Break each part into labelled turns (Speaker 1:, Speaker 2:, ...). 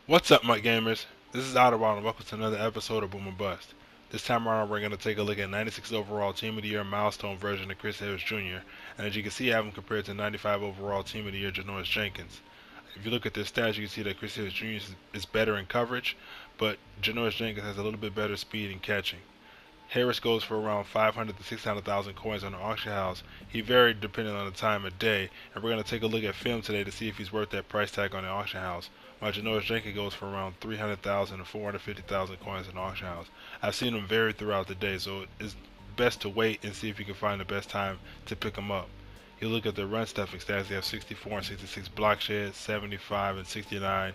Speaker 1: What's up, my gamers? This is IDOLWILD and welcome to another episode of Boom or Bust. This time around, we're going to take a look at 96 overall Team of the Year milestone version of Chris Harris Jr. And as you can see, I have him compared to 95 overall Team of the Year Janoris Jenkins. If you look at their stats, you can see that Chris Harris Jr. is better in coverage, but Janoris Jenkins has a little bit better speed in catching. Harris goes for around 500 to 600,000 coins on the auction house. He varied depending on the time of day, and we're going to take a look at film today to see if he's worth that price tag on the auction house. While Janoris Jenkins goes for around 300,000 to 450,000 coins in the auction house. I've seen them vary throughout the day, so it's best to wait and see if you can find the best time to pick them up. You look at the run stuffing stats, they have 64 and 66 block sheds, 75 and 69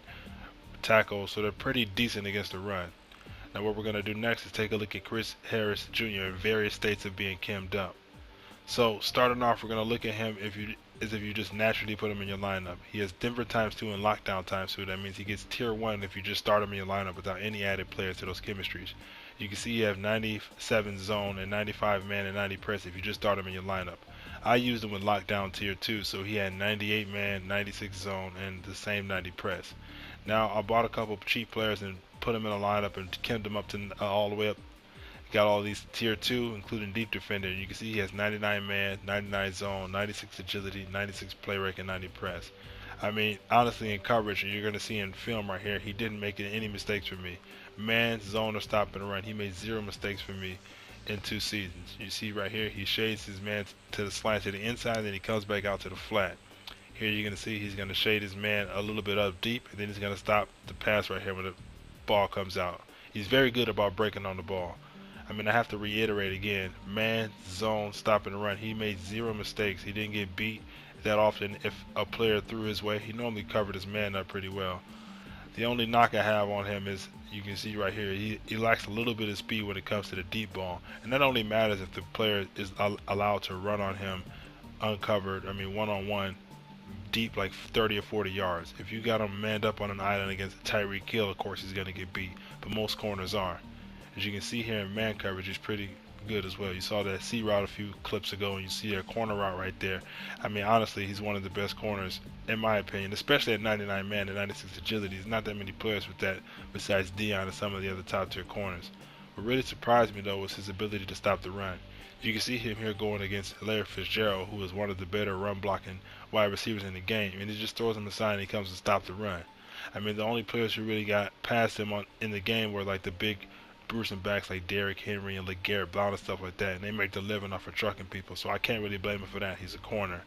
Speaker 1: tackles, so they're pretty decent against the run. Now what we're going to do next is take a look at Chris Harris Jr. in various states of being canned up. So starting off, we're going to look at him as if you just naturally put him in your lineup. He has Denver ×2 and Lockdown ×2. That means he gets tier 1 if you just start him in your lineup without any added players to those chemistries. You can see you have 97 zone and 95 man and 90 press if you just start him in your lineup. I used him with Lockdown tier 2, so he had 98 man, 96 zone, and the same 90 press. Now I bought a couple of cheap players and put them in a lineup and kimmed them up to all the way up. Got all these tier 2, including deep defender. You can see he has 99 man, 99 zone, 96 agility, 96 play rate, and 90 press. I mean, honestly, in coverage, and you're going to see in film right here, he didn't make any mistakes for me. Man, zone, or stop and run, he made 0 mistakes for me in 2 seasons. You see right here, he shades his man to the slant to the inside, then he comes back out to the flat. Here you're going to see he's going to shade his man a little bit up deep, and then he's going to stop the pass right here when the ball comes out. He's very good about breaking on the ball. I mean, I have to reiterate again, man, zone, stop and run. He made 0 mistakes. He didn't get beat that often if a player threw his way. He normally covered his man up pretty well. The only knock I have on him is, you can see right here, he lacks a little bit of speed when it comes to the deep ball. And that only matters if the player is allowed to run on him uncovered, I mean one-on-one, deep like 30 or 40 yards. If you got him manned up on an island against Tyreek Hill, of course he's going to get beat. But most corners are. As you can see here in man coverage, he's pretty good as well. You saw that C route a few clips ago, and you see a corner route right there. I mean, honestly, he's one of the best corners, in my opinion, especially at 99 man and 96 agility. There's not that many players with that besides Dion and some of the other top tier corners. What really surprised me, though, was his ability to stop the run. You can see him here going against Larry Fitzgerald, who is one of the better run blocking wide receivers in the game, and he just throws him aside and he comes to stop the run. I mean, the only players who really got past him in the game were like the big Bruce's backs like Derrick Henry and like Garrett Blount and stuff like that, and they make the living off of trucking people, so I can't really blame him for that. He's a corner.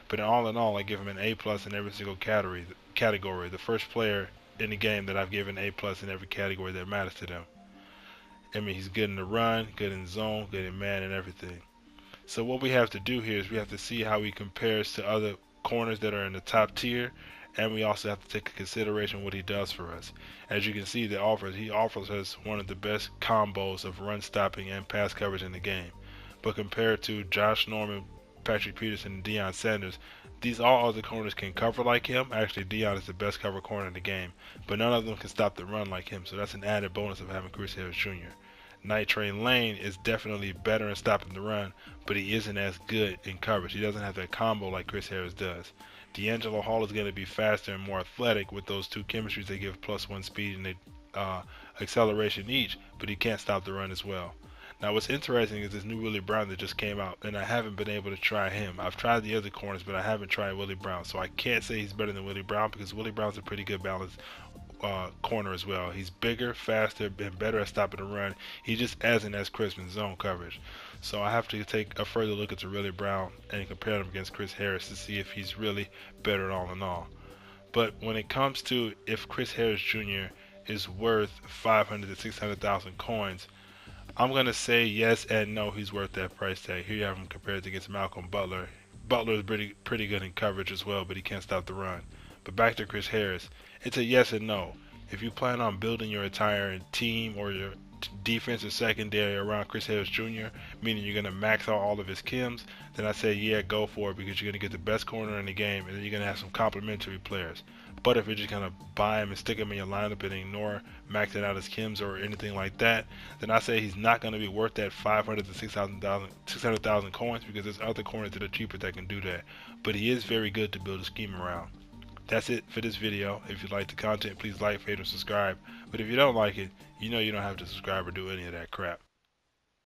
Speaker 1: But all in all, I give him an A+ in every single category. The first player in the game that I've given A+ in every category that matters to them. I mean, he's good in the run, good in zone, good in man, and everything. So what we have to do here is we have to see how he compares to other corners that are in the top tier, and we also have to take into consideration what he does for us. As you can see, he offers us one of the best combos of run stopping and pass coverage in the game. But compared to Josh Norman, Patrick Peterson, and Deion Sanders, these all other corners can cover like him. Actually, Deion is the best cover corner in the game, but none of them can stop the run like him, so that's an added bonus of having Chris Harris Jr. Night Train Lane is definitely better in stopping the run, but he isn't as good in coverage. He doesn't have that combo like Chris Harris does. D'Angelo Hall is going to be faster and more athletic with those 2 chemistries. They give +1 speed and acceleration each, but he can't stop the run as well. Now what's interesting is this new Willie Brown that just came out, and I haven't been able to try him. I've tried the other corners, but I haven't tried Willie Brown, so I can't say he's better than Willie Brown because Willie Brown's a pretty good balance corner as well. He's bigger, faster, and better at stopping the run. He just isn't as crisp in zone coverage. So I have to take a further look at Willie Brown and compare him against Chris Harris to see if he's really better all in all. But when it comes to if Chris Harris Jr. is worth 500 to 600,000 coins, I'm going to say yes and no, he's worth that price tag. Here you have him compared against Malcolm Butler. Butler is pretty good in coverage as well, but he can't stop the run. But back to Chris Harris, it's a yes and no. If you plan on building your entire team or your defensive secondary around Chris Harris Jr., meaning you're going to max out all of his chems, then I say yeah, go for it because you're going to get the best corner in the game and then you're going to have some complementary players. But if you're just going to buy him and stick him in your lineup and ignore maxing out his chems or anything like that, then I say he's not going to be worth that 500 to 600,000 coins because there's other corners that are cheaper that can do that. But he is very good to build a scheme around. That's it for this video. If you like the content, please like, favorite, and subscribe. But if you don't like it, you know you don't have to subscribe or do any of that crap.